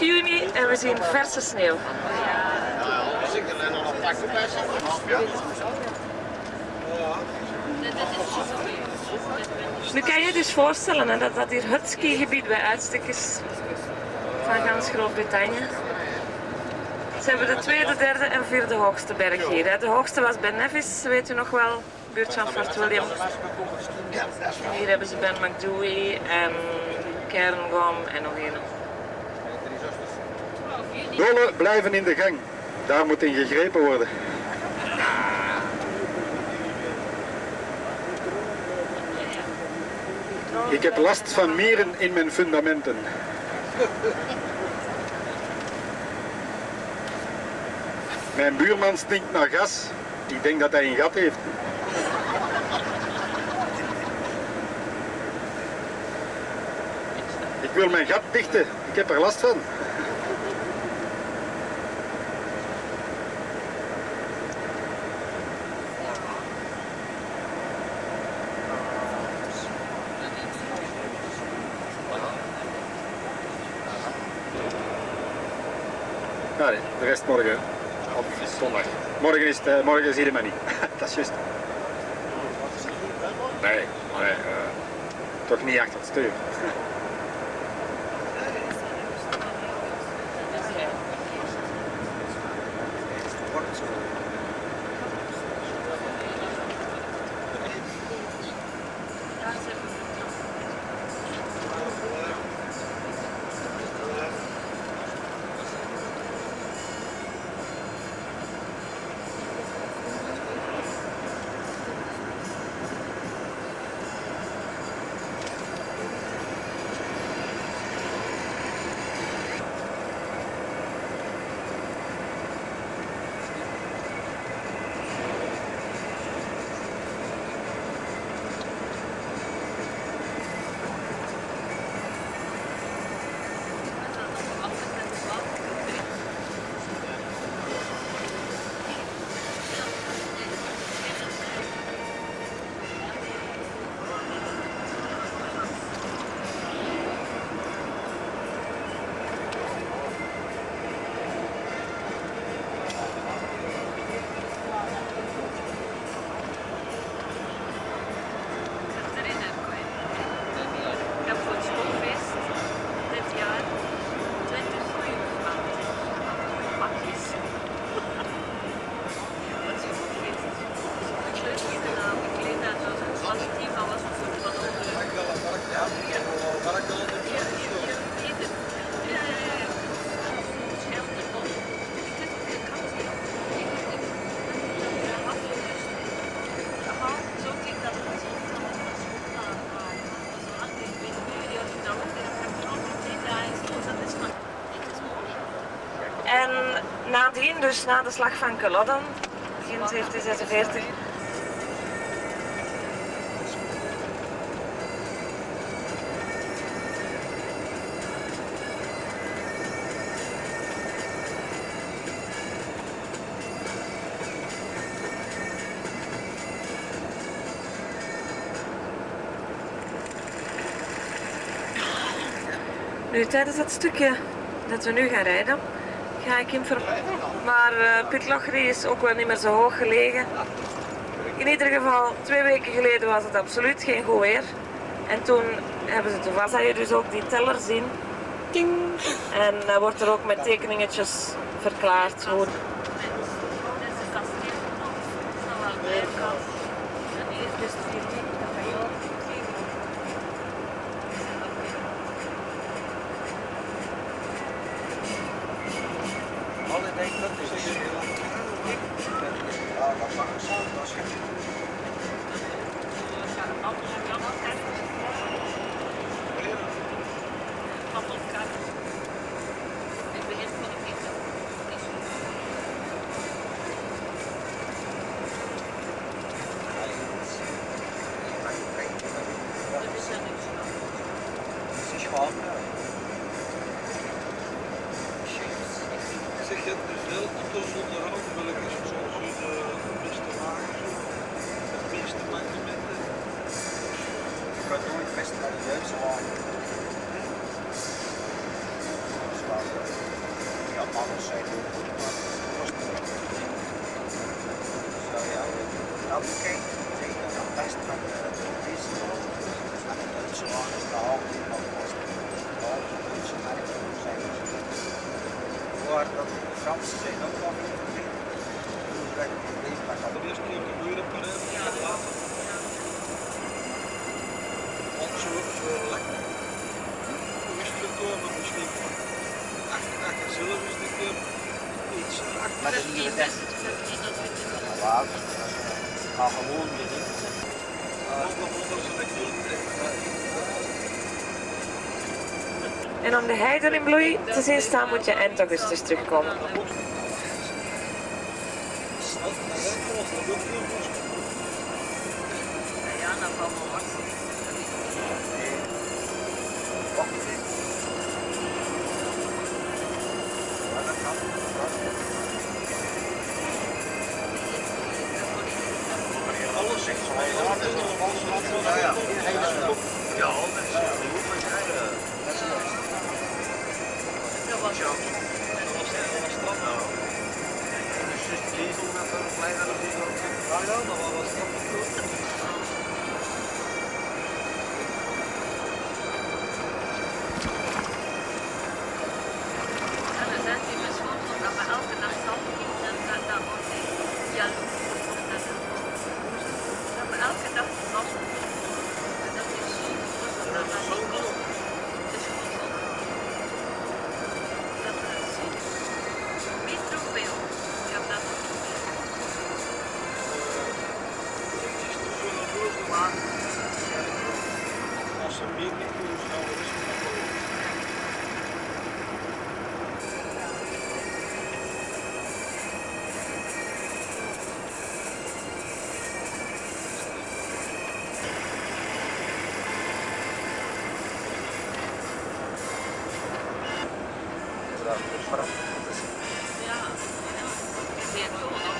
Juni en we zien verse sneeuw. Nu kan je je dus voorstellen hè, dat dat hier het skigebied bij uitstek is van gans Groot-Brittannië. Ze hebben de tweede, derde en vierde hoogste berg hier. Hè. De hoogste was Ben Nevis, weet u nog wel, buurt van Fort William. En hier hebben ze Ben McDouey en Cairngorm en nog een. Rollen blijven in de gang. Daar moet in gegrepen worden. Ik heb last van mieren in mijn fundamenten. Mijn buurman stinkt naar gas. Ik denk dat hij een gat heeft. Ik wil mijn gat dichten. Ik heb er last van. Nee, de rest morgen. Op zondag. Morgen zie je me niet. Dat is juist. Nee, toch niet achter het stuur. En nadien, dus na de slag van Culloden, in 1746, nu tijdens het stukje dat we nu gaan rijden, ga ik informeren. Maar Pitlochry is ook wel niet meer zo hoog gelegen. In ieder geval, 2 weken geleden was het absoluut geen goed weer. En toen hebben ze toevallig, zal je dus ook die teller zien, Ting. En dan wordt er ook met tekeningetjes verklaard hoe. Dit is het kasteel. Dat is wel Blair Castle. En hier is dus 4 weken, dat kan je ook zien. Holiday cottage. Ja, dat mag ik zo. Dat is goed. Zeg je dus heel anders onderhouden welke is zoals de beste wagen, het meeste mankementen? Ik ga nooit best naar de Duitse wagen. Ja, mannen zijn heel goed, maar dat was niet. Zou je dat bekijken? Zeker het beste van de Deze wagen. En de Duitse wagen is de halve van de kosten. De halve Duitse merken zijn waar dat de Fransen zijn ook wel veel vergeten. Dat kan De eerste keer gebeuren per later. Want zo lekker. Hoe is het gekomen misschien? Ach, zelf is een keer iets achter. Maar dat is niet best. Ja, ga gewoon weer in. En om de heiden in bloei te zien staan moet je eind augustus terugkomen. Ja, dat valt wel wat. Alles zegt zo. Ja, ja. Ja, dat is Dat was Dat was straf nou. En de zus diesel met een kleine diesel. Ja, dat was straf. En dan zijn die besloten omdat we elke nacht salten gingen en dat wordt jaloers. Dat we elke dag wassen. En dat is dat is zo goed. Het is goed zo. Dat is niet zoveel. Ik heb dat ook niet meer. Als ze meer niet doen, zouden we het Ja, ik zie het toch nog.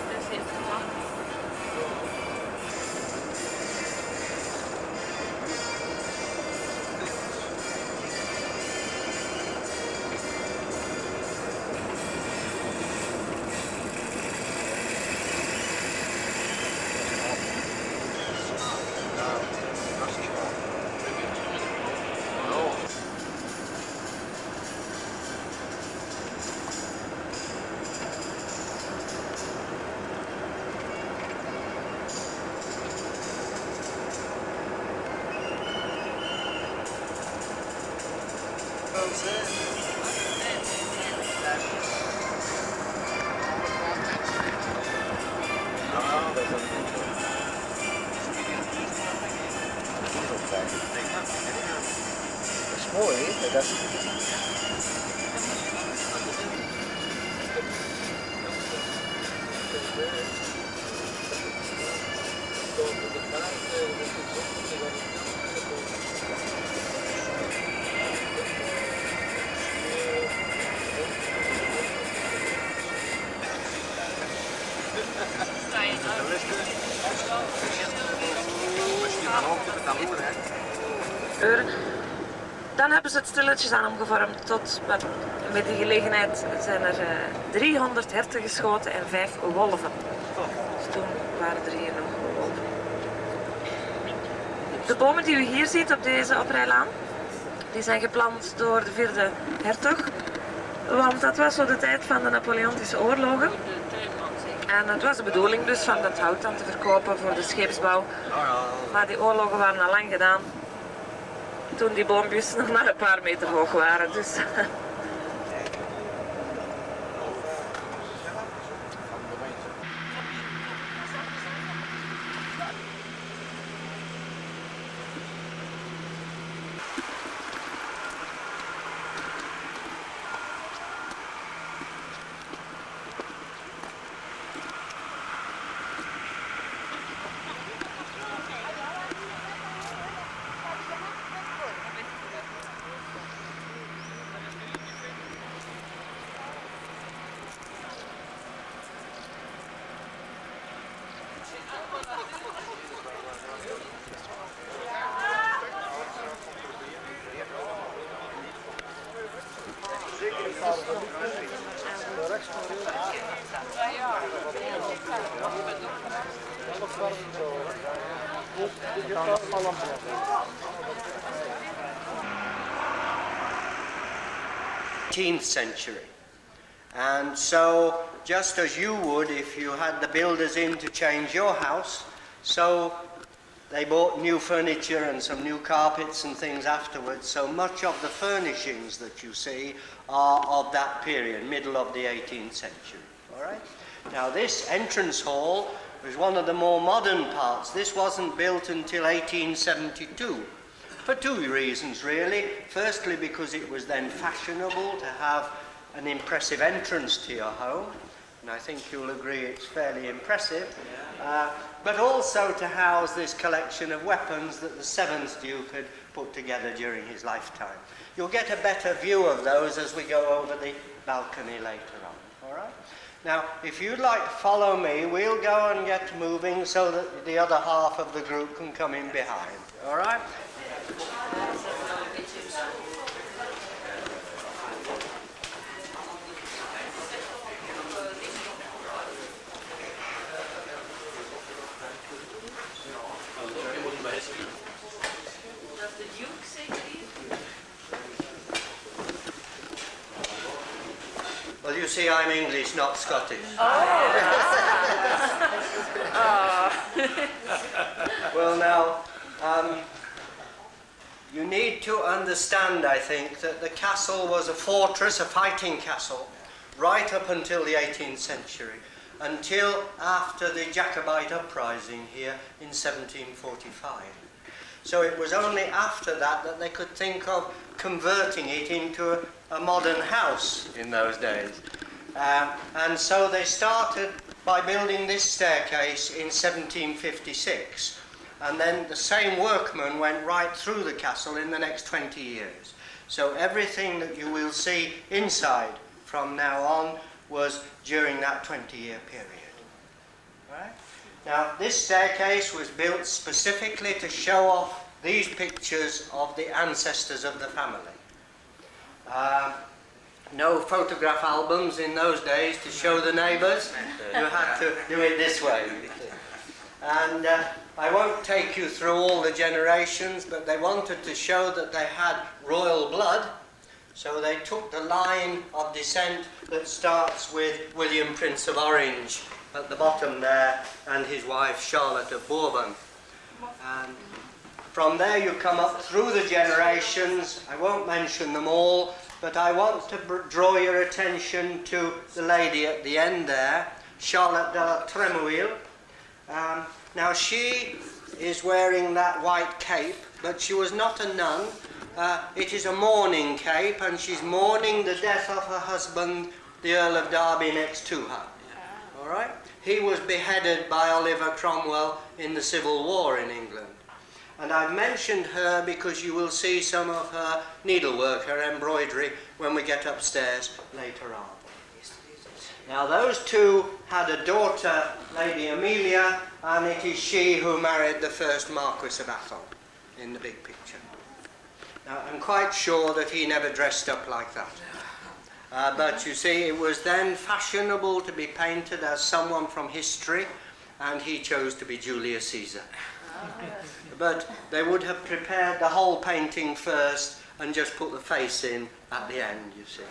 Dat is het gemak. Dat is mooi, hè? Dat is... Dan hebben ze het stilletjes aan omgevormd tot, met die gelegenheid zijn er 300 herten geschoten en 5 wolven. Dus toen waren er hier nog wolven. De bomen die u hier ziet op deze oprijlaan, Die zijn gepland door de 4e hertog. Want dat was zo de tijd van de Napoleontische oorlogen. En het was de bedoeling dus van dat hout dan te verkopen voor de scheepsbouw. Maar die oorlogen waren al lang gedaan. Toen die boompjes nog maar een paar meter hoog waren. Dus. Century. And so, just as you would if you had the builders in to change your house, so they bought new furniture and some new carpets and things afterwards. So much of the furnishings that you see are of that period, middle of the 18th century. All right? Now this entrance hall was one of the more modern parts. This wasn't built until 1872. For two reasons, really. Firstly, because it was then fashionable to have an impressive entrance to your home, and I think you'll agree it's fairly impressive, but also to house this collection of weapons that the 7th Duke had put together during his lifetime. You'll get a better view of those as we go over the balcony later on, all right? Now, if you'd like to follow me, we'll go and get moving so that the other half of the group can come in behind, all right? Well, you see, I'm English, not Scottish. Well, now, you need to understand, I think, that the castle was a fortress, a fighting castle, right up until the 18th century, until after the Jacobite uprising here in 1745. So it was only after that that they could think of converting it into a modern house in those days. And so they started by building this staircase in 1756. And then the same workmen went right through the castle in the next 20 years. So everything that you will see inside from now on was during that 20-year period. Right? Now, this staircase was built specifically to show off these pictures of the ancestors of the family. No photograph albums in those days to show the neighbours. You had to do it this way. And I won't take you through all the generations, but they wanted to show that they had royal blood. So they took the line of descent that starts with William, Prince of Orange at the bottom there, and his wife Charlotte of Bourbon. And from there you come up through the generations. I won't mention them all, but I want to draw your attention to the lady at the end there, Charlotte de la Tremouille. Now she is wearing that white cape, but she was not a nun. It is a mourning cape, and she's mourning the death of her husband, the Earl of Derby, next to her. All right? He was beheaded by Oliver Cromwell in the Civil War in England. And I've mentioned her because you will see some of her needlework, her embroidery, when we get upstairs later on. Now those two had a daughter, Lady Amelia, and it is she who married the first Marquis of Atholl in the big picture. Now I'm quite sure that he never dressed up like that. But you see, it was then fashionable to be painted as someone from history, and he chose to be Julius Caesar. But they would have prepared the whole painting first and just put the face in at the end, you see.